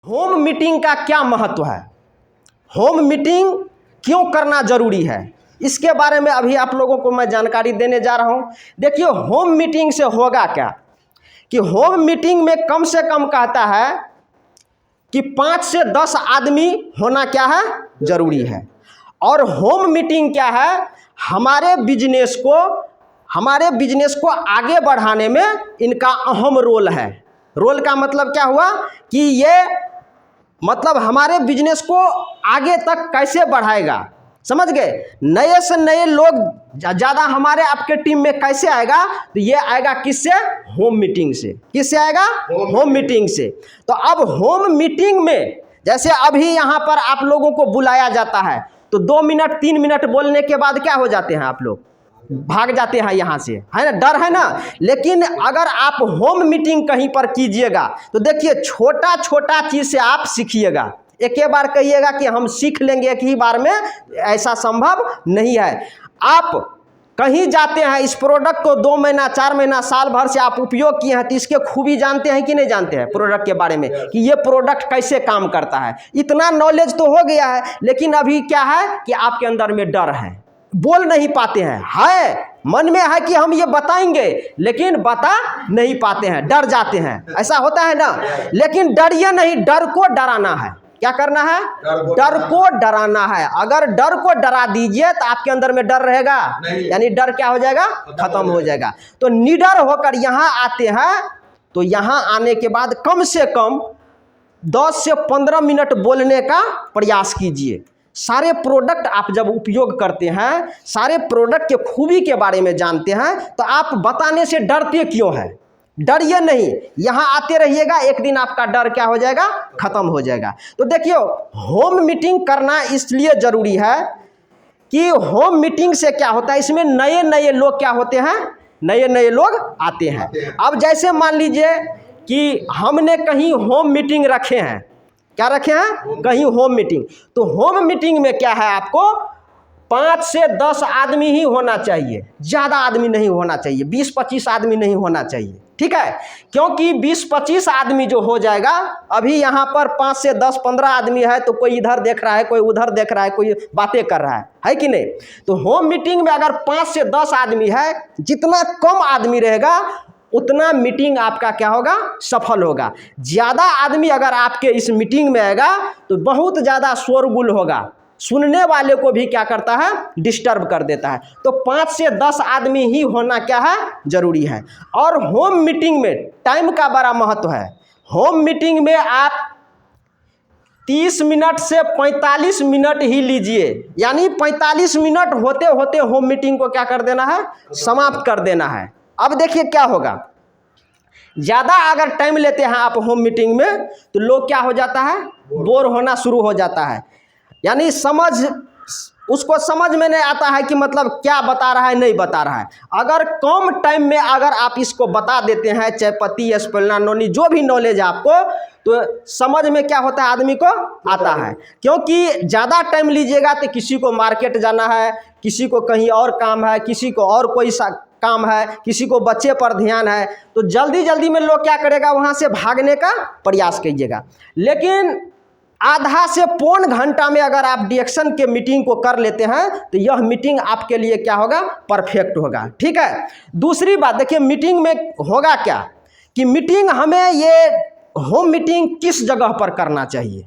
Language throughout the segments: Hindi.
होम मीटिंग का क्या महत्व है? होम मीटिंग क्यों करना जरूरी है? इसके बारे में अभी आप लोगों को मैं जानकारी देने जा रहा हूं। देखिए, होम मीटिंग से होगा क्या कि होम मीटिंग में कम से कम कहता है कि 5 से 10 आदमी होना क्या है, जरूरी है। और होम मीटिंग क्या है, हमारे बिजनेस को आगे बढ़ाने में इनका अहम रोल है। रोल का मतलब क्या हुआ कि ये मतलब हमारे बिजनेस को आगे तक कैसे बढ़ाएगा, समझ गए? नए से नए लोग ज़्यादा हमारे आपके टीम में कैसे आएगा, तो ये आएगा किससे? होम मीटिंग से। किससे आएगा? होम मीटिंग से। तो अब होम मीटिंग में जैसे अभी यहाँ पर आप लोगों को बुलाया जाता है तो 2 मिनट 3 मिनट बोलने के बाद क्या हो जाते हैं, आप लोग भाग जाते हैं यहाँ से, है ना? डर है ना। लेकिन अगर आप होम मीटिंग कहीं पर कीजिएगा तो देखिए, छोटा छोटा चीज़ से आप सीखिएगा। एक ही बार कहिएगा कि हम सीख लेंगे एक ही बार में, ऐसा संभव नहीं है। आप कहीं जाते हैं, इस प्रोडक्ट को 2 महीना 4 महीना साल भर से आप उपयोग किए हैं तो इसके खूबी जानते हैं कि नहीं जानते हैं, प्रोडक्ट के बारे में कि ये प्रोडक्ट कैसे काम करता है। इतना नॉलेज तो हो गया है, लेकिन अभी क्या है कि आपके अंदर में डर है, बोल नहीं पाते हैं। मन में है कि हम ये बताएंगे, लेकिन बता नहीं पाते हैं, डर जाते हैं। ऐसा होता है ना। लेकिन डरिए नहीं, डर को डराना है। क्या करना है? डर को डराना है। अगर डर को डरा दीजिए तो आपके अंदर में डर रहेगा, यानी डर क्या हो जाएगा? खत्म हो जाएगा। तो निडर होकर यहाँ आते हैं, तो यहाँ आने के बाद कम से कम 10 से 15 मिनट बोलने का प्रयास कीजिए। सारे प्रोडक्ट आप जब उपयोग करते हैं, सारे प्रोडक्ट के खूबी के बारे में जानते हैं, तो आप बताने से डरते क्यों हैं? डरिए नहीं, यहाँ आते रहिएगा, एक दिन आपका डर क्या हो जाएगा? खत्म हो जाएगा। तो देखिए, होम मीटिंग करना इसलिए ज़रूरी है कि होम मीटिंग से क्या होता है, इसमें नए नए लोग क्या होते हैं, नए नए लोग आते हैं। अब जैसे मान लीजिए कि हमने कहीं होम मीटिंग रखे हैं, क्या रखे हैं? कहीं होम मीटिंग। तो होम मीटिंग में क्या है, आपको 5 से 10 आदमी ही होना चाहिए, ज़्यादा आदमी नहीं होना चाहिए, 20-25 आदमी नहीं होना चाहिए, ठीक है? क्योंकि 20-25 आदमी जो हो जाएगा, अभी यहाँ पर 5 से 10-15 आदमी है तो कोई इधर देख रहा है, कोई उधर देख रहा है, कोई बातें कर रहा है कि नहीं? तो होम मीटिंग में अगर 5 से 10 आदमी है, जितना कम आदमी रहेगा उतना मीटिंग आपका क्या होगा? सफल होगा। ज़्यादा आदमी अगर आपके इस मीटिंग में आएगा तो बहुत ज़्यादा शोरगुल होगा, सुनने वाले को भी क्या करता है? डिस्टर्ब कर देता है। तो 5 से 10 आदमी ही होना क्या है? जरूरी है। और होम मीटिंग में टाइम का बड़ा महत्व है। होम मीटिंग में आप 30 मिनट से 45 मिनट ही लीजिए, यानी 45 मिनट होते होते होम मीटिंग को क्या कर देना है? समाप्त कर देना है। अब देखिए क्या होगा, ज़्यादा अगर टाइम लेते हैं आप होम मीटिंग में तो लोग क्या हो जाता है? बोर होना शुरू हो जाता है, यानी उसको समझ में नहीं आता है कि मतलब क्या बता रहा है, नहीं बता रहा है। अगर कम टाइम में अगर आप इसको बता देते हैं, चायपत्ती, स्पेलना, नोनी, जो भी नॉलेज है आपको, तो समझ में क्या होता है? आदमी को आता है। क्योंकि ज़्यादा टाइम लीजिएगा तो किसी को मार्केट जाना है, किसी को कहीं और काम है, किसी को और कोई काम है, किसी को बच्चे पर ध्यान है, तो जल्दी जल्दी में लोग क्या करेगा? वहाँ से भागने का प्रयास कीजिएगा। लेकिन आधा से पौन घंटा में अगर आप डिएक्शन के मीटिंग को कर लेते हैं तो यह मीटिंग आपके लिए क्या होगा? परफेक्ट होगा, ठीक है? दूसरी बात देखिए, मीटिंग में होगा क्या कि मीटिंग हमें ये होम मीटिंग किस जगह पर करना चाहिए?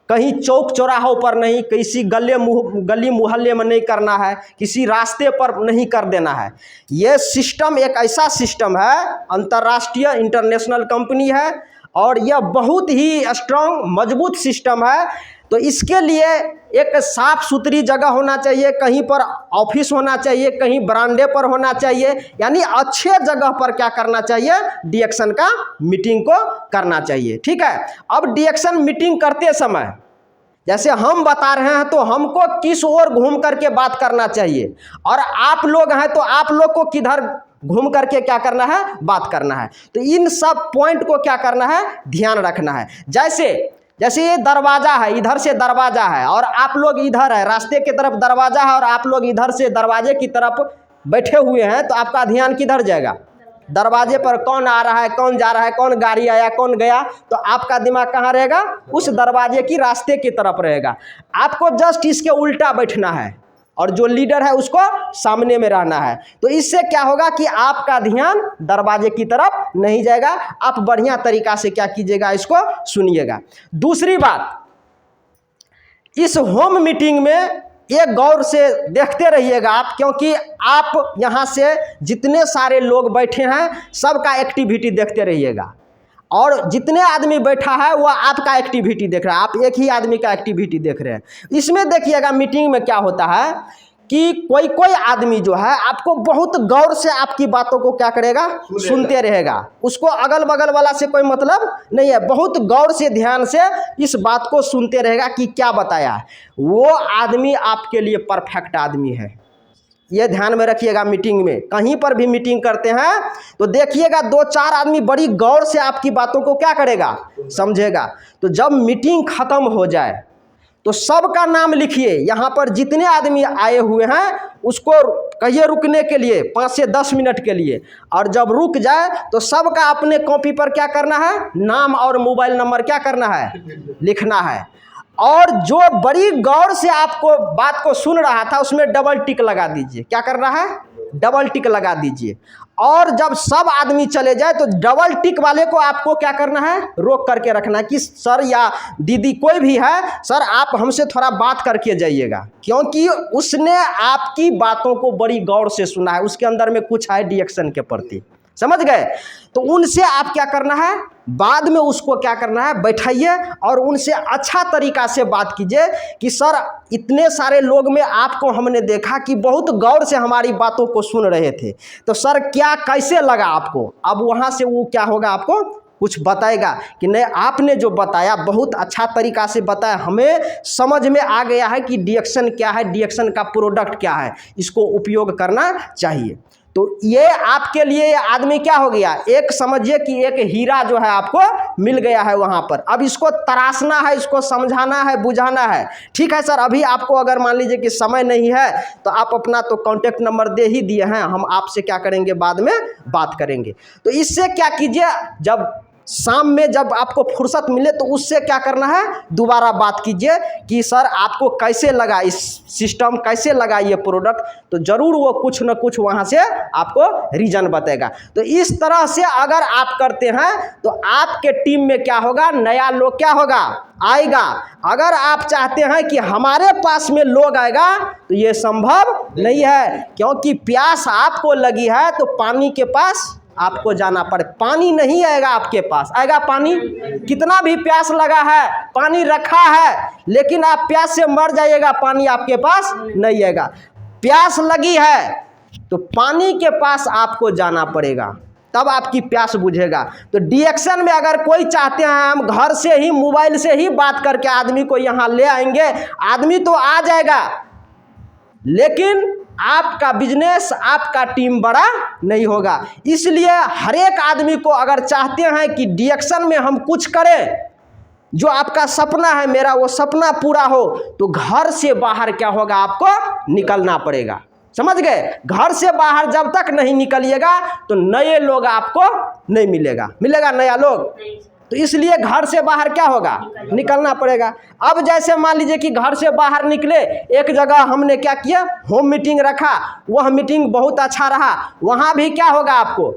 कहीं चौक चौराहों पर नहीं, किसी गली मोहल्ले में नहीं करना है, किसी रास्ते पर नहीं कर देना है। ये सिस्टम एक ऐसा सिस्टम है, अंतर्राष्ट्रीय इंटरनेशनल कंपनी है और यह बहुत ही स्ट्रांग मजबूत सिस्टम है। तो इसके लिए एक साफ सुथरी जगह होना चाहिए, कहीं पर ऑफिस होना चाहिए, कहीं बरामदे पर होना चाहिए, यानी अच्छे जगह पर क्या करना चाहिए? डिएक्शन का मीटिंग को करना चाहिए, ठीक है? अब डिएक्शन मीटिंग करते समय जैसे हम बता रहे हैं तो हमको किस ओर घूम करके बात करना चाहिए, और आप लोग हैं तो आप लोग को किधर घूम करके क्या करना है? बात करना है। तो इन सब पॉइंट को क्या करना है? ध्यान रखना है। जैसे ये दरवाज़ा है, इधर से दरवाज़ा है और आप लोग इधर है, रास्ते की तरफ दरवाज़ा है और आप लोग इधर से दरवाजे की तरफ बैठे हुए हैं, तो आपका ध्यान किधर जाएगा? दरवाजे पर कौन आ रहा है, कौन जा रहा है, कौन गाड़ी आया, कौन गया, तो आपका दिमाग कहाँ रहेगा? उस दरवाजे की रास्ते की तरफ रहेगा। आपको जस्ट इसके उल्टा बैठना है और जो लीडर है उसको सामने में रहना है। तो इससे क्या होगा कि आपका ध्यान दरवाजे की तरफ नहीं जाएगा, आप बढ़िया तरीका से क्या कीजिएगा, इसको सुनिएगा। दूसरी बात, इस होम मीटिंग में एक गौर से देखते रहिएगा आप, क्योंकि आप यहाँ से जितने सारे लोग बैठे हैं सबका एक्टिविटी देखते रहिएगा, और जितने आदमी बैठा है वह आपका एक्टिविटी देख रहा है, आप एक ही आदमी का एक्टिविटी देख रहे हैं। इसमें देखिएगा मीटिंग में क्या होता है कि कोई कोई आदमी जो है आपको बहुत गौर से आपकी बातों को क्या करेगा, सुनते रहेगा, उसको अगल बगल वाला से कोई मतलब नहीं है, बहुत गौर से ध्यान से इस बात को सुनते रहेगा कि क्या बताया है। वो आदमी आपके लिए परफेक्ट आदमी है, ये ध्यान में रखिएगा। मीटिंग में कहीं पर भी मीटिंग करते हैं तो देखिएगा 2-4 आदमी बड़ी गौर से आपकी बातों को क्या करेगा, समझेगा। तो जब मीटिंग खत्म हो जाए तो सबका नाम लिखिए, यहाँ पर जितने आदमी आए हुए हैं उसको कहिए रुकने के लिए 5 से 10 मिनट के लिए, और जब रुक जाए तो सबका अपने कॉपी पर क्या करना है, नाम और मोबाइल नंबर क्या करना है, लिखना है। और जो बड़ी गौर से आपको बात को सुन रहा था उसमें डबल टिक लगा दीजिए, क्या कर रहा है, डबल टिक लगा दीजिए। और जब सब आदमी चले जाए तो डबल टिक वाले को आपको क्या करना है, रोक करके रखना है कि सर या दीदी कोई भी है, सर आप हमसे थोड़ा बात करके जाइएगा, क्योंकि उसने आपकी बातों को बड़ी गौर से सुना है, उसके अंदर में कुछ है रिएक्शन के प्रति, समझ गए। तो उनसे आप क्या करना है, बाद में उसको क्या करना है, बैठाइए और उनसे अच्छा तरीका से बात कीजिए कि सर इतने सारे लोग में आपको हमने देखा कि बहुत गौर से हमारी बातों को सुन रहे थे, तो सर क्या कैसे लगा आपको। अब वहाँ से वो क्या होगा, आपको कुछ बताएगा कि नहीं आपने जो बताया बहुत अच्छा तरीका से बताया, हमें समझ में आ गया है कि रिएक्शन क्या है, रिएक्शन का प्रोडक्ट क्या है, इसको उपयोग करना चाहिए। तो ये आपके लिए ये आदमी क्या हो गया, एक समझिए कि एक हीरा जो है आपको मिल गया है वहाँ पर। अब इसको तराशना है, इसको समझाना है, बुझाना है। ठीक है सर, अभी आपको अगर मान लीजिए कि समय नहीं है तो आप अपना तो कांटेक्ट नंबर दे ही दिए हैं, हम आपसे क्या करेंगे, बाद में बात करेंगे। तो इससे क्या कीजिए, जब शाम में जब आपको फुर्सत मिले तो उससे क्या करना है, दोबारा बात कीजिए कि सर आपको कैसे लगा इस सिस्टम, कैसे लगा ये प्रोडक्ट, तो ज़रूर वो कुछ न कुछ वहाँ से आपको रीज़न बताएगा। तो इस तरह से अगर आप करते हैं तो आपके टीम में क्या होगा, नया लोग क्या होगा, आएगा। अगर आप चाहते हैं कि हमारे पास में लोग आएगा तो ये संभव नहीं है, क्योंकि प्यास आपको लगी है तो पानी के पास आपको जाना पड़े, पानी नहीं आएगा आपके पास, आएगा पानी, कितना भी प्यास लगा है, पानी रखा है, लेकिन आप प्यास से मर जाइएगा, पानी आपके पास नहीं आएगा। प्यास लगी है तो पानी के पास आपको जाना पड़ेगा, तब आपकी प्यास बुझेगा। तो रिएक्शन में अगर कोई चाहते हैं हम घर से ही मोबाइल से ही बात करके आदमी को यहाँ ले आएंगे, आदमी तो आ जाएगा, लेकिन आपका बिजनेस, आपका टीम बड़ा नहीं होगा। इसलिए हर एक आदमी को अगर चाहते हैं कि रिएक्शन में हम कुछ करें, जो आपका सपना है, मेरा वो सपना पूरा हो, तो घर से बाहर क्या होगा, आपको निकलना पड़ेगा, समझ गए। घर से बाहर जब तक नहीं निकलिएगा तो नए लोग आपको नहीं मिलेगा, मिलेगा नया लोग, तो इसलिए घर से बाहर क्या होगा, निकलना पड़ेगा। अब जैसे मान लीजिए कि घर से बाहर निकले, एक जगह हमने क्या किया, होम मीटिंग रखा, वह मीटिंग बहुत अच्छा रहा, वहाँ भी क्या होगा, आपको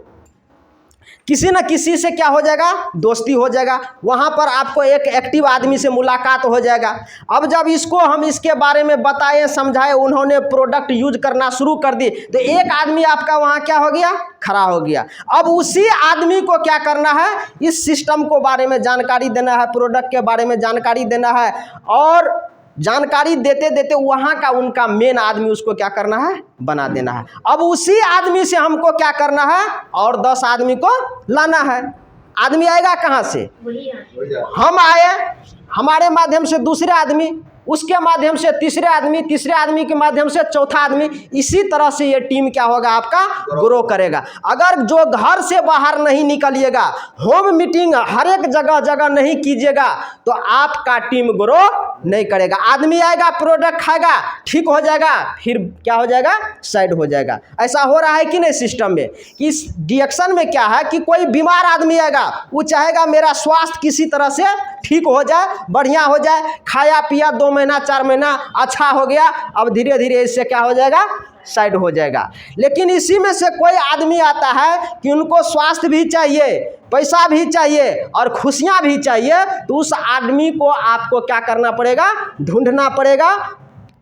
किसी न किसी से क्या हो जाएगा, दोस्ती हो जाएगा, वहाँ पर आपको एक एक्टिव आदमी से मुलाकात हो जाएगा। अब जब इसको हम इसके बारे में बताएं, समझाएं, उन्होंने प्रोडक्ट यूज करना शुरू कर दी, तो एक आदमी आपका वहाँ क्या हो गया, खड़ा हो गया। अब उसी आदमी को क्या करना है, इस सिस्टम को बारे में जानकारी देना है, प्रोडक्ट के बारे में जानकारी देना है, और जानकारी देते देते वहाँ का उनका मेन आदमी उसको क्या करना है, बना देना है। अब उसी आदमी से हमको क्या करना है, और 10 आदमी को लाना है। आदमी आएगा कहाँ से, हम आए, हमारे माध्यम से दूसरे आदमी, उसके माध्यम से तीसरे आदमी, तीसरे आदमी के माध्यम से चौथा आदमी, इसी तरह से ये टीम क्या होगा, आपका ग्रो करेगा। अगर जो घर से बाहर नहीं निकलिएगा, होम मीटिंग हर एक जगह जगह नहीं कीजिएगा, तो आपका टीम ग्रो नहीं करेगा। आदमी आएगा, प्रोडक्ट खाएगा, ठीक हो जाएगा, फिर क्या हो जाएगा, साइड हो जाएगा। ऐसा हो रहा है कि नहीं सिस्टम में, कि इस डिएक्शन में क्या है कि कोई बीमार आदमी आएगा, वो चाहेगा मेरा स्वास्थ्य किसी तरह से ठीक हो जाए, बढ़िया हो जाए, खाया पिया 2 महीना 4 महीना अच्छा हो गया, अब धीरे धीरे इससे क्या हो जाएगा, साइड हो जाएगा। लेकिन इसी में से कोई आदमी आता है कि उनको स्वास्थ्य भी चाहिए, पैसा भी चाहिए और खुशियां भी चाहिए, तो उस आदमी को आपको क्या करना पड़ेगा, ढूंढना पड़ेगा,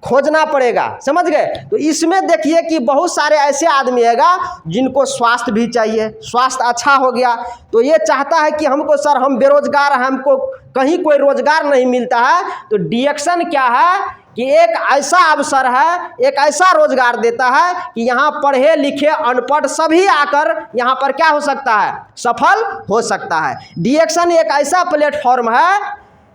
खोजना पड़ेगा। समझ गए। तो इसमें देखिए कि बहुत सारे ऐसे आदमी हैगा जिनको स्वास्थ्य भी चाहिए, स्वास्थ्य अच्छा हो गया तो ये चाहता है कि हमको सर हम बेरोजगार हैं, हमको कहीं कोई रोजगार नहीं मिलता है। तो डिएक्शन क्या है कि एक ऐसा अवसर है, एक ऐसा रोजगार देता है कि यहाँ पढ़े लिखे अनपढ़ सभी आकर यहाँ पर क्या हो सकता है, सफल हो सकता है। डिएक्शन एक ऐसा प्लेटफॉर्म है,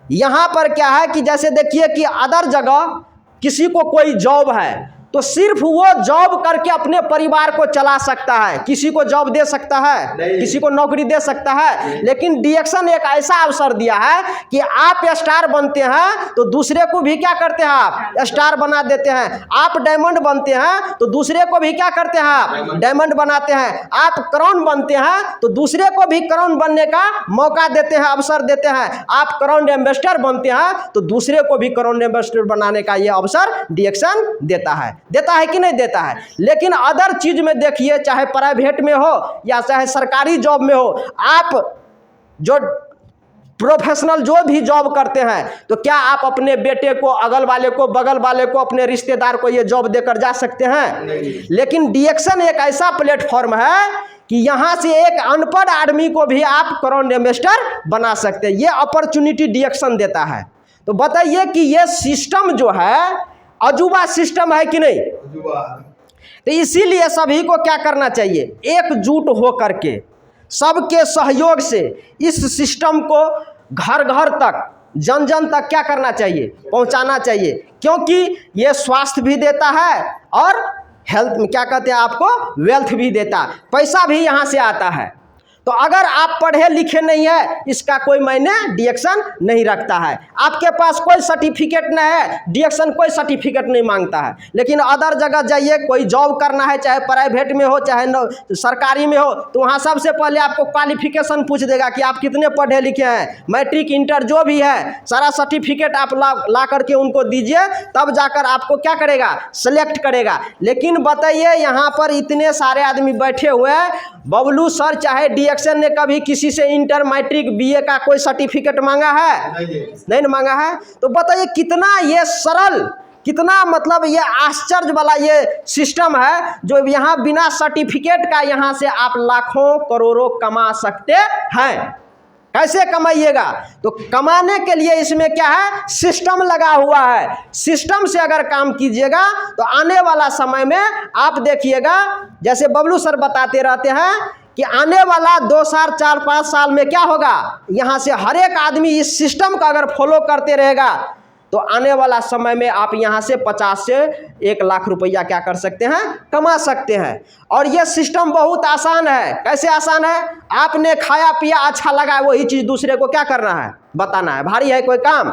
यहाँ पर क्या है कि जैसे देखिए कि अदर जगह किसी को कोई जॉब है तो सिर्फ वो जॉब करके अपने परिवार को चला सकता है, किसी को जॉब दे सकता है, किसी को नौकरी दे सकता है। लेकिन डिएक्शन एक ऐसा अवसर दिया है कि आप स्टार बनते हैं तो दूसरे को भी क्या करते हैं, आप स्टार बना देते हैं। आप डायमंड बनते हैं तो दूसरे को भी क्या करते हैं, आप डायमंड बनाते हैं। आप क्राउन बनते हैं तो दूसरे को भी क्राउन बनने का मौका देते हैं, अवसर देते हैं। आप क्राउन एम्बेसडर बनते हैं तो दूसरे को भी क्राउन एम्बेसडर बनाने का ये अवसर डिएक्शन देता है कि नहीं देता है। लेकिन अदर चीज में देखिए, चाहे प्राइवेट में हो या चाहे सरकारी जॉब में हो, आप जो प्रोफेशनल जो भी जॉब करते हैं तो क्या आप अपने बेटे को, अगल वाले को, बगल वाले को, अपने रिश्तेदार को ये जॉब देकर जा सकते हैं? लेकिन डिएक्शन एक ऐसा प्लेटफॉर्म है कि यहाँ से एक अनपढ़ आदमी को भी आप क्राउन एम्बेसडर बना सकते हैं। ये अपॉर्चुनिटी डिएक्शन देता है। तो बताइए कि ये सिस्टम जो है अजूबा सिस्टम है कि नहीं? तो इसीलिए सभी को क्या करना चाहिए, एकजुट हो करके सबके सहयोग से इस सिस्टम को घर घर तक, जन जन तक क्या करना चाहिए, पहुंचाना चाहिए। क्योंकि ये स्वास्थ्य भी देता है और हेल्थ में क्या कहते हैं आपको, वेल्थ भी देता है, पैसा भी यहाँ से आता है। तो अगर आप पढ़े लिखे नहीं है, इसका कोई मायने डिएक्शन नहीं रखता है। आपके पास कोई सर्टिफिकेट नहीं है, डिएक्शन कोई सर्टिफिकेट नहीं मांगता है। लेकिन अदर जगह जाइए, कोई जॉब करना है, चाहे प्राइवेट में हो चाहे सरकारी में हो, तो वहाँ सबसे पहले आपको क्वालिफिकेशन पूछ देगा कि आप कितने पढ़े लिखे हैं, मैट्रिक इंटर जो भी है सारा सर्टिफिकेट आप ला करके उनको दीजिए, तब जाकर आपको क्या करेगा, सेलेक्ट करेगा। लेकिन बताइए यहाँ पर इतने सारे आदमी बैठे हुए हैं, बबलू सर चाहे डिएक्शन ने कभी किसी से इंटर, मैट्रिक, बीए का कोई सर्टिफिकेट मांगा है? नहीं मांगा है। तो बताइए कितना ये सरल, कितना मतलब ये आश्चर्य वाला ये सिस्टम है जो यहाँ बिना सर्टिफिकेट का यहाँ से आप लाखों करोड़ों कमा सकते हैं। कैसे कमाइएगा? तो कमाने के लिए इसमें क्या है, सिस्टम लगा हुआ है। सिस्टम से अगर काम कीजिएगा तो आने वाला समय में आप देखिएगा, जैसे बबलू सर बताते रहते हैं कि आने वाला 2 साल 4-5 साल में क्या होगा, यहाँ से हर एक आदमी इस सिस्टम का अगर फॉलो करते रहेगा तो आने वाला समय में आप यहाँ से 50 से 1 लाख रुपया क्या कर सकते हैं, कमा सकते हैं। और यह सिस्टम बहुत आसान है। कैसे आसान है? आपने खाया पिया अच्छा लगा, वही चीज़ दूसरे को क्या करना है, बताना है। भारी है कोई काम?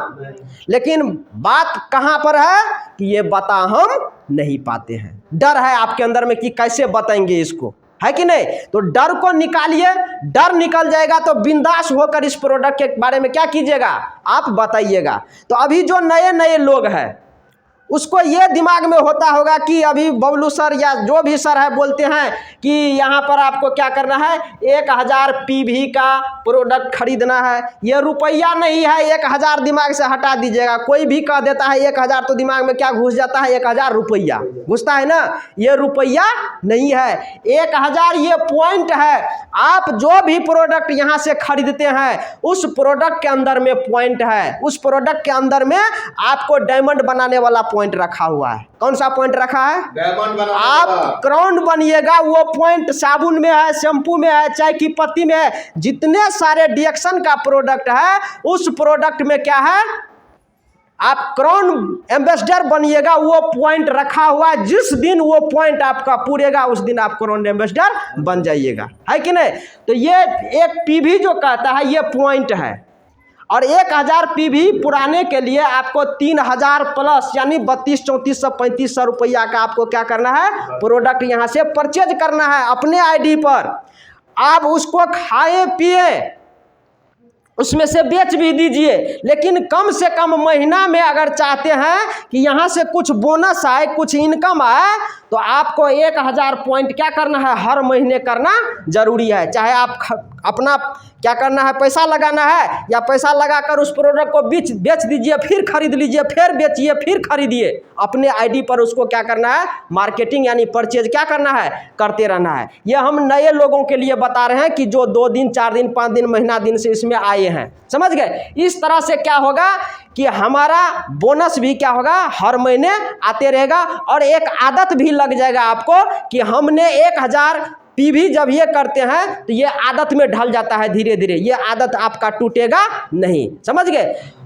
लेकिन बात कहाँ पर है कि ये बता हम नहीं पाते हैं। डर है आपके अंदर में कि कैसे बताएंगे इसको, है कि नहीं? तो डर को निकालिए, डर निकल जाएगा तो बिंदास होकर इस प्रोडक्ट के बारे में क्या कीजिएगा, आप बताइएगा। तो अभी जो नए नए लोग हैं उसको ये दिमाग में होता होगा कि अभी बबलू सर या जो भी सर है बोलते हैं कि यहाँ पर आपको क्या करना है, 1000 पीवी का प्रोडक्ट खरीदना है। ये रुपया नहीं है, 1000 दिमाग से हटा दीजिएगा। कोई भी कह देता है 1000 तो दिमाग में क्या घुस जाता है, 1000 रुपया घुसता है ना। ये रुपया नहीं है, 1000 ये पॉइंट है। आप जो भी प्रोडक्ट यहाँ से खरीदते हैं उस प्रोडक्ट के अंदर में पॉइंट है, उस प्रोडक्ट के अंदर में आपको डायमंड बनाने वाला पॉइंट रखा हुआ है। कौन सा पॉइंट रखा है? डायमंड। आप क्राउन बनिएगा, वो पॉइंट साबुन में है, शैम्पू में है, चाय की पत्ती में है। जितने सारे डिएक्शन का प्रोडक्ट है उस प्रोडक्ट में क्या है, आप क्राउन एम्बेसडर बनिएगा, वो पॉइंट रखा हुआ है। जिस दिन वो पॉइंट आपका पूरेगा उस दिन आप क्राउन एम्बेसडर बन जाइएगा, है कि नहीं? तो ये एक पीवी जो कहता है ये पॉइंट है। और 1000 PV पुराने के लिए आपको 3000 प्लस यानी 3200, 3400, 3500 रुपया का आपको क्या करना है, प्रोडक्ट यहाँ से परचेज करना है अपने आईडी पर। आप उसको खाए पिए, उसमें से बेच भी दीजिए, लेकिन कम से कम महीना में अगर चाहते हैं कि यहाँ से कुछ बोनस आए, कुछ इनकम आए, तो आपको 1000 पॉइंट क्या करना है, हर महीने करना जरूरी है। चाहे आप अपना क्या करना है, पैसा लगाना है, या पैसा लगाकर उस प्रोडक्ट को बेच दीजिए, फिर खरीद लीजिए, फिर बेचिए, फिर खरीदिए। अपने आईडी पर उसको क्या करना है, मार्केटिंग यानी परचेज क्या करना है, करते रहना है। ये हम नए लोगों के लिए बता रहे हैं कि जो 2 दिन, 4 दिन, 5 दिन, महीना दिन से इसमें आए हैं, समझ गए। इस तरह से क्या होगा कि हमारा बोनस भी क्या होगा, हर महीने आते रहेगा, और एक आदत भी लग जाएगा आपको कि हमने 1000 PV जब ये करते हैं तो ये आदत में ढल जाता है धीरे धीरे, ये आदत आपका टूटेगा नहीं, समझ गए।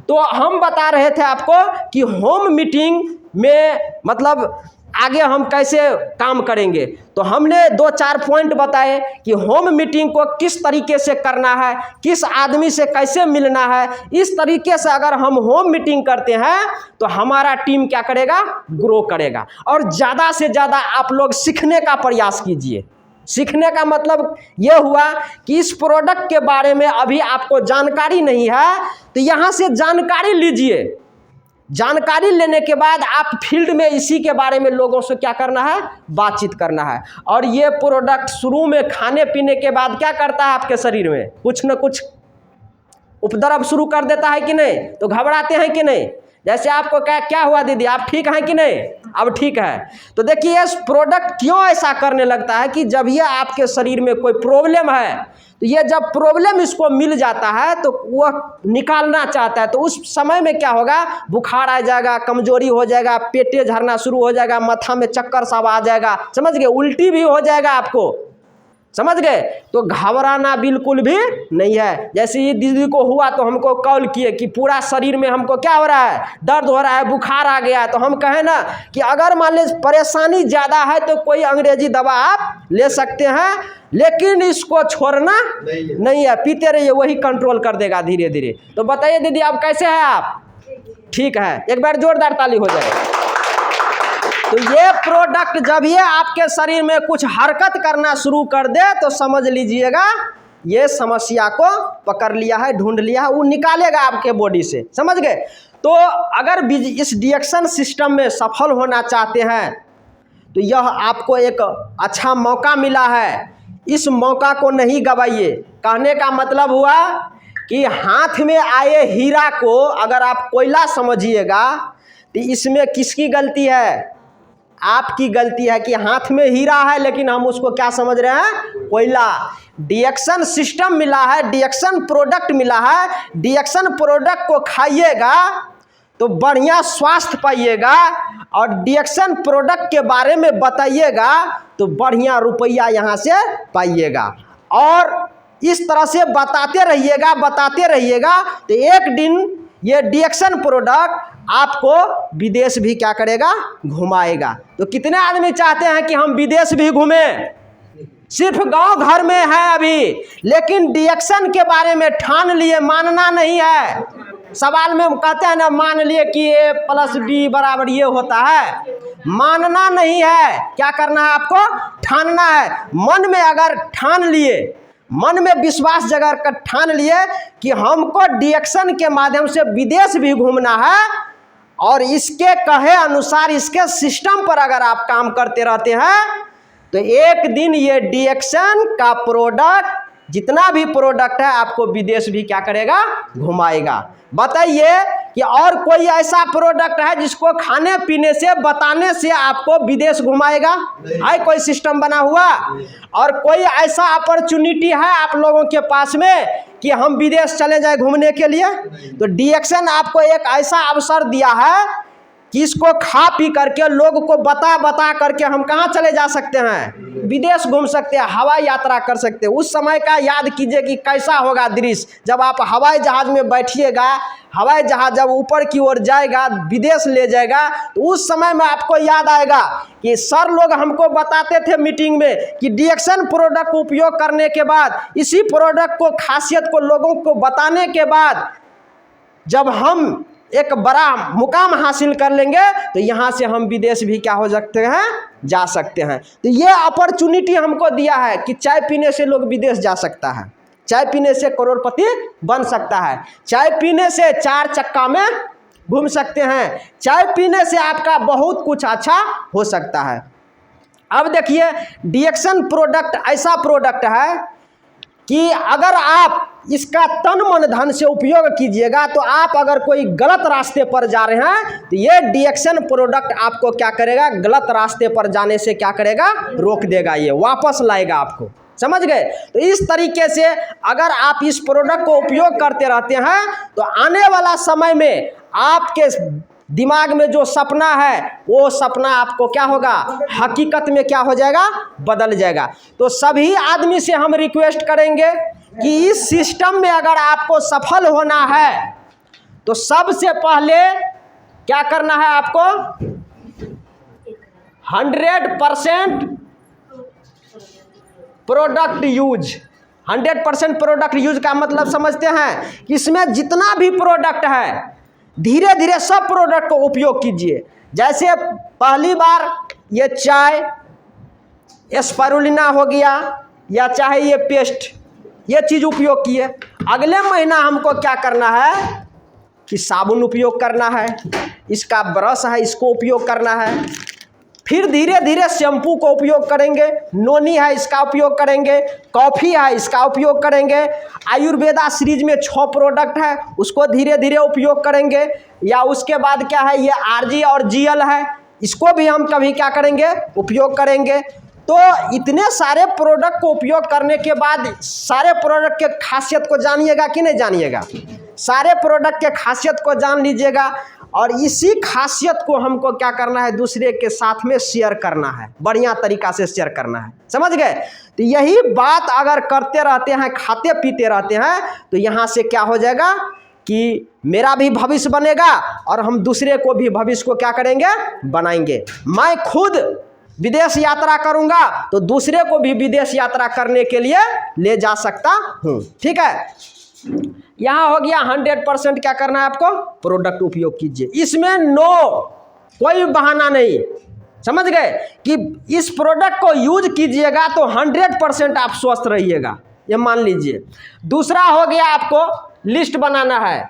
तो हम बता रहे थे आपको कि होम मीटिंग में मतलब आगे हम कैसे काम करेंगे। तो हमने 2-4 पॉइंट बताए कि होम मीटिंग को किस तरीके से करना है, किस आदमी से कैसे मिलना है। इस तरीके से अगर हम होम मीटिंग करते हैं तो हमारा टीम क्या करेगा, ग्रो करेगा। और ज़्यादा से ज़्यादा आप लोग सीखने का प्रयास कीजिए। सीखने का मतलब ये हुआ कि इस प्रोडक्ट के बारे में अभी आपको जानकारी नहीं है, तो यहाँ से जानकारी लीजिए। जानकारी लेने के बाद आप फील्ड में इसी के बारे में लोगों से क्या करना है, बातचीत करना है। और ये प्रोडक्ट शुरू में खाने पीने के बाद क्या करता है, आपके शरीर में कुछ न कुछ उपद्रव शुरू कर देता है कि नहीं, तो घबराते हैं कि नहीं। जैसे आपको क्या हुआ दीदी, आप ठीक हैं कि नहीं, अब ठीक है। तो देखिए इस प्रोडक्ट क्यों ऐसा करने लगता है कि जब ये आपके शरीर में कोई प्रॉब्लम है, तो ये जब प्रॉब्लम इसको मिल जाता है तो वह निकालना चाहता है, तो उस समय में क्या होगा, बुखार आ जाएगा, कमजोरी हो जाएगा, पेटे झड़ना शुरू हो जाएगा, माथा में चक्कर सब आ जाएगा, समझ गए, उल्टी भी हो जाएगा आपको, समझ गए। तो घबराना बिल्कुल भी नहीं है। जैसे ये दीदी को हुआ तो हमको कॉल किए कि पूरा शरीर में हमको क्या हो रहा है, दर्द हो रहा है, बुखार आ गया है। तो हम कहें ना कि अगर मान लीजिए परेशानी ज़्यादा है तो कोई अंग्रेजी दवा आप ले सकते हैं, लेकिन इसको छोड़ना नहीं है, पीते रहिए, वही कंट्रोल कर देगा धीरे धीरे। तो बताइए दीदी आप कैसे हैं, आप ठीक है, एक बार जोरदार ताली हो जाए। तो ये प्रोडक्ट जब ये आपके शरीर में कुछ हरकत करना शुरू कर दे तो समझ लीजिएगा ये समस्या को पकड़ लिया है, ढूंढ लिया है, वो निकालेगा आपके बॉडी से, समझ गए। तो अगर इस डिएक्शन सिस्टम में सफल होना चाहते हैं तो यह आपको एक अच्छा मौका मिला है, इस मौका को नहीं गवाइए। कहने का मतलब हुआ कि हाथ में आए हीरा को अगर आप कोयला समझिएगा तो इसमें किसकी गलती है, आपकी गलती है कि हाथ में हीरा है लेकिन हम उसको क्या समझ रहे हैं, कोयला। डिएक्शन सिस्टम मिला है, डिएक्शन प्रोडक्ट मिला है, डिएक्शन प्रोडक्ट को खाइएगा तो बढ़िया स्वास्थ्य पाइएगा, और डिएक्शन प्रोडक्ट के बारे में बताइएगा तो बढ़िया रुपया यहाँ से पाइएगा। और इस तरह से बताते रहिएगा तो एक दिन ये डिएक्शन प्रोडक्ट आपको विदेश भी क्या करेगा, घुमाएगा। तो कितने आदमी चाहते हैं कि हम विदेश भी घूमें, सिर्फ गांव घर में है अभी, लेकिन डिएक्शन के बारे में ठान लिए, मानना नहीं है। सवाल में कहते हैं ना, मान लिए कि A+B बराबर ये होता है, मानना नहीं है। क्या करना है, आपको ठानना है। मन में अगर ठान लिए, मन में विश्वास जगा कर ठान लिए कि हमको डिएक्शन के माध्यम से विदेश भी घूमना है, और इसके कहे अनुसार इसके सिस्टम पर अगर आप काम करते रहते हैं तो एक दिन ये डिएक्शन का प्रोडक्ट, जितना भी प्रोडक्ट है, आपको विदेश भी क्या करेगा, घुमाएगा। बताइए कि और कोई ऐसा प्रोडक्ट है जिसको खाने पीने से, बताने से आपको विदेश घुमाएगा? है कोई सिस्टम बना हुआ? और कोई ऐसा अपॉर्चुनिटी है आप लोगों के पास में कि हम विदेश चले जाए घूमने के लिए? तो डिएक्शन आपको एक ऐसा अवसर दिया है कि इसको खा पी करके लोग को बता करके हम कहाँ चले जा सकते हैं, विदेश घूम सकते हैं, हवाई यात्रा कर सकते हैं। उस समय का याद कीजिए कि कैसा होगा दृश्य जब आप हवाई जहाज़ में बैठिएगा, हवाई जहाज़ जब ऊपर की ओर जाएगा, विदेश ले जाएगा, तो उस समय में आपको याद आएगा कि सर लोग हमको बताते थे मीटिंग में कि डिएक्शन प्रोडक्ट को उपयोग करने के बाद, इसी प्रोडक्ट को खासियत को लोगों को बताने के बाद जब हम एक बड़ा मुकाम हासिल कर लेंगे तो यहाँ से हम विदेश भी क्या हो सकते हैं, जा सकते हैं। तो ये अपॉर्चुनिटी हमको दिया है कि चाय पीने से लोग विदेश जा सकता है, चाय पीने से करोड़पति बन सकता है, चाय पीने से 4 चक्का में घूम सकते हैं, चाय पीने से आपका बहुत कुछ अच्छा हो सकता है। अब देखिए, डिएक्शन प्रोडक्ट ऐसा प्रोडक्ट है कि अगर आप इसका तन मन धन से उपयोग कीजिएगा तो आप अगर कोई गलत रास्ते पर जा रहे हैं तो ये डिएक्शन प्रोडक्ट आपको क्या करेगा, गलत रास्ते पर जाने से क्या करेगा, रोक देगा, ये वापस लाएगा आपको। समझ गए? तो इस तरीके से अगर आप इस प्रोडक्ट को उपयोग करते रहते हैं तो आने वाला समय में आपके दिमाग में जो सपना है वो सपना आपको क्या होगा, हकीकत में क्या हो जाएगा, बदल जाएगा। तो सभी आदमी से हम रिक्वेस्ट करेंगे कि इस सिस्टम में अगर आपको सफल होना है तो सबसे पहले क्या करना है, आपको 100% प्रोडक्ट यूज। 100% प्रोडक्ट यूज का मतलब समझते हैं कि इसमें जितना भी प्रोडक्ट है धीरे धीरे सब प्रोडक्ट को उपयोग कीजिए। जैसे पहली बार ये चाय स्पारुलिना हो गया या चाहे ये पेस्ट, ये चीज़ उपयोग किए, अगले महीना हमको क्या करना है कि साबुन उपयोग करना है, इसका ब्रश है इसको उपयोग करना है, फिर धीरे धीरे शैम्पू को उपयोग करेंगे, नोनी है इसका उपयोग करेंगे, कॉफ़ी है इसका उपयोग करेंगे, आयुर्वेदा सीरीज में 6 प्रोडक्ट है उसको धीरे धीरे उपयोग करेंगे, या उसके बाद क्या है ये आरजी और जीएल है इसको भी हम कभी क्या करेंगे, उपयोग करेंगे। तो इतने सारे प्रोडक्ट को उपयोग करने के बाद सारे प्रोडक्ट के खासियत को जानिएगा कि नहीं जानिएगा, सारे प्रोडक्ट के खासियत को जान लीजिएगा और इसी खासियत को हमको क्या करना है, दूसरे के साथ में शेयर करना है, बढ़िया तरीका से शेयर करना है। समझ गए? तो यही बात अगर करते रहते हैं, खाते पीते रहते हैं तो यहाँ से क्या हो जाएगा कि मेरा भी भविष्य बनेगा और हम दूसरे को भी भविष्य को क्या करेंगे, बनाएंगे। मैं खुद विदेश यात्रा करूंगा तो दूसरे को भी विदेश यात्रा करने के लिए ले जा सकता हूँ। ठीक है, यहाँ हो गया 100% क्या करना है आपको, प्रोडक्ट उपयोग कीजिए। इसमें नो कोई बहाना नहीं। समझ गए कि इस प्रोडक्ट को यूज कीजिएगा तो 100% आप स्वस्थ रहिएगा, ये मान लीजिए। दूसरा हो गया, आपको लिस्ट बनाना है।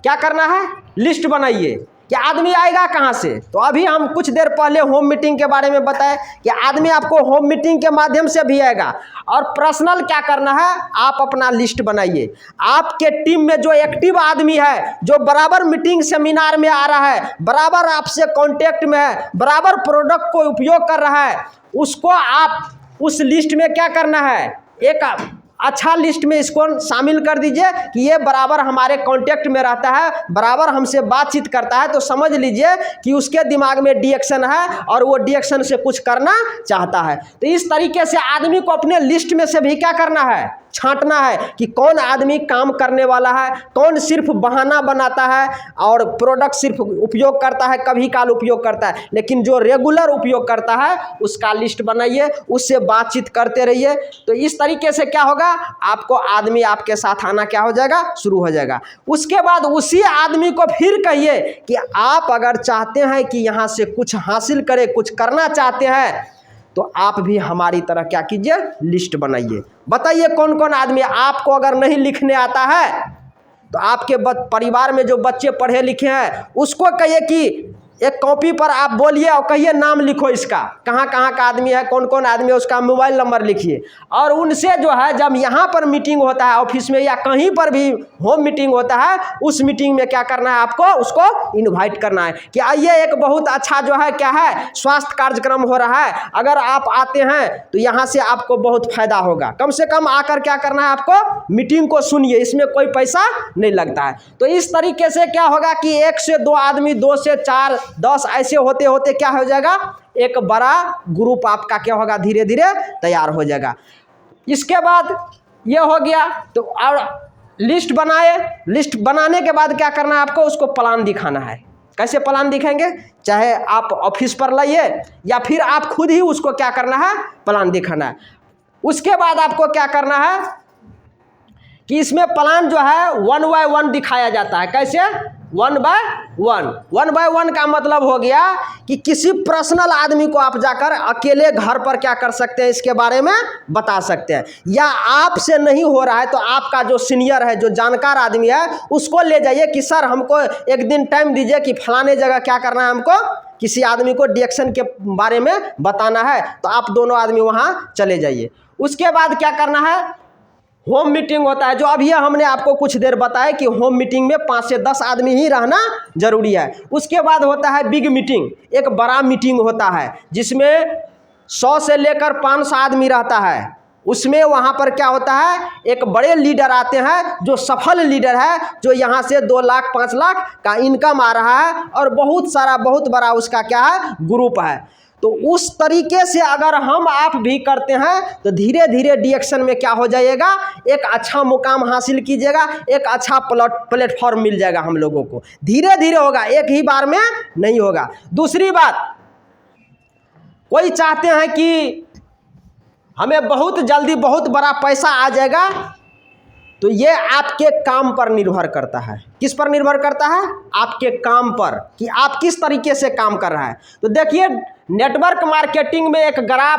क्या करना है, लिस्ट बनाइए कि आदमी आएगा कहाँ से। तो अभी हम कुछ देर पहले होम मीटिंग के बारे में बताए कि आदमी आपको होम मीटिंग के माध्यम से भी आएगा। और पर्सनल क्या करना है, आप अपना लिस्ट बनाइए। आपके टीम में जो एक्टिव आदमी है, जो बराबर मीटिंग सेमिनार में आ रहा है, बराबर आपसे कांटेक्ट में है, बराबर प्रोडक्ट को उपयोग कर रहा है, उसको आप उस लिस्ट में क्या करना है, एक अच्छा लिस्ट में इसको शामिल कर दीजिए कि ये बराबर हमारे कांटेक्ट में रहता है, बराबर हमसे बातचीत करता है। तो समझ लीजिए कि उसके दिमाग में डिएक्शन है और वो डिएक्शन से कुछ करना चाहता है। तो इस तरीके से आदमी को अपने लिस्ट में से भी क्या करना है, छांटना है कि कौन आदमी काम करने वाला है, कौन सिर्फ बहाना बनाता है और प्रोडक्ट सिर्फ उपयोग करता है, कभी काल उपयोग करता है, लेकिन जो रेगुलर उपयोग करता है उसका लिस्ट बनाइए, उससे बातचीत करते रहिए। तो इस तरीके से क्या होगा, आपको आदमी आपके साथ आना क्या हो जाएगा, शुरू हो जाएगा। उसके बाद उसी आदमी को फिर कहिए कि आप अगर चाहते हैं कि यहाँ से कुछ हासिल करें, कुछ करना चाहते हैं, तो आप भी हमारी तरह क्या कीजिए, लिस्ट बनाइए। बताइए कौन कौन आदमी, आपको अगर नहीं लिखने आता है तो आपके परिवार में जो बच्चे पढ़े लिखे हैं उसको कहिए कि एक कॉपी पर आप बोलिए और कहिए नाम लिखो, इसका कहाँ कहाँ का आदमी है, कौन कौन आदमी है, उसका मोबाइल नंबर लिखिए। और उनसे जो है जब यहाँ पर मीटिंग होता है ऑफिस में या कहीं पर भी होम मीटिंग होता है, उस मीटिंग में क्या करना है, आपको उसको इनवाइट करना है कि आइए, एक बहुत अच्छा जो है क्या है, स्वास्थ्य कार्यक्रम हो रहा है, अगर आप आते हैं तो यहाँ से आपको बहुत फायदा होगा। कम से कम आकर क्या करना है, आपको मीटिंग को सुनिए, इसमें कोई पैसा नहीं लगता है। तो इस तरीके से क्या होगा कि 1 से 2 आदमी, 2 से 4, 10 ऐसे होते होते क्या हो जाएगा, एक बड़ा ग्रुप आपका क्या होगा, धीरे धीरे तैयार हो जाएगा। इसके बाद ये हो गया। तो और लिस्ट बनाए, लिस्ट बनाने के बाद क्या करना है आपको, उसको प्लान दिखाना है। कैसे प्लान दिखाएंगे, चाहे आप ऑफिस पर लाइए या फिर आप खुद ही उसको क्या करना है, प्लान दिखाना है। उसके बाद आपको क्या करना है कि इसमें प्लान जो है 1 बाय 1 दिखाया जाता है। कैसे? 1 बाय 1। 1 बाय 1 का मतलब हो गया कि किसी पर्सनल आदमी को आप जाकर अकेले घर पर क्या कर सकते हैं, इसके बारे में बता सकते हैं। या आपसे नहीं हो रहा है तो आपका जो सीनियर है, जो जानकार आदमी है, उसको ले जाइए कि सर हमको एक दिन टाइम दीजिए कि फलाने जगह क्या करना है, हमको किसी आदमी को डिएक्शन के बारे में बताना है, तो आप दोनों आदमी वहाँ चले जाइए। उसके बाद क्या करना है, होम मीटिंग होता है, जो अभी हमने आपको कुछ देर बताया कि होम मीटिंग में 5 से 10 आदमी ही रहना जरूरी है। उसके बाद होता है बिग मीटिंग, एक बड़ा मीटिंग होता है जिसमें 100 से लेकर 500 आदमी रहता है। उसमें वहाँ पर क्या होता है, एक बड़े लीडर आते हैं जो सफल लीडर है, जो यहाँ से 2 लाख 5 लाख का इनकम आ रहा है और बहुत सारा बहुत बड़ा उसका क्या है, ग्रुप है। तो उस तरीके से अगर हम आप भी करते हैं तो धीरे धीरे डिएक्शन में क्या हो जाएगा, एक अच्छा मुकाम हासिल कीजिएगा, एक अच्छा प्लेटफॉर्म मिल जाएगा हम लोगों को। धीरे धीरे होगा, एक ही बार में नहीं होगा। दूसरी बात, कोई चाहते हैं कि हमें बहुत जल्दी बहुत बड़ा पैसा आ जाएगा, तो ये आपके काम पर निर्भर करता है। किस पर निर्भर करता है? आपके काम पर, कि आप किस तरीके से काम कर रहा है। तो देखिए, नेटवर्क मार्केटिंग में एक ग्राफ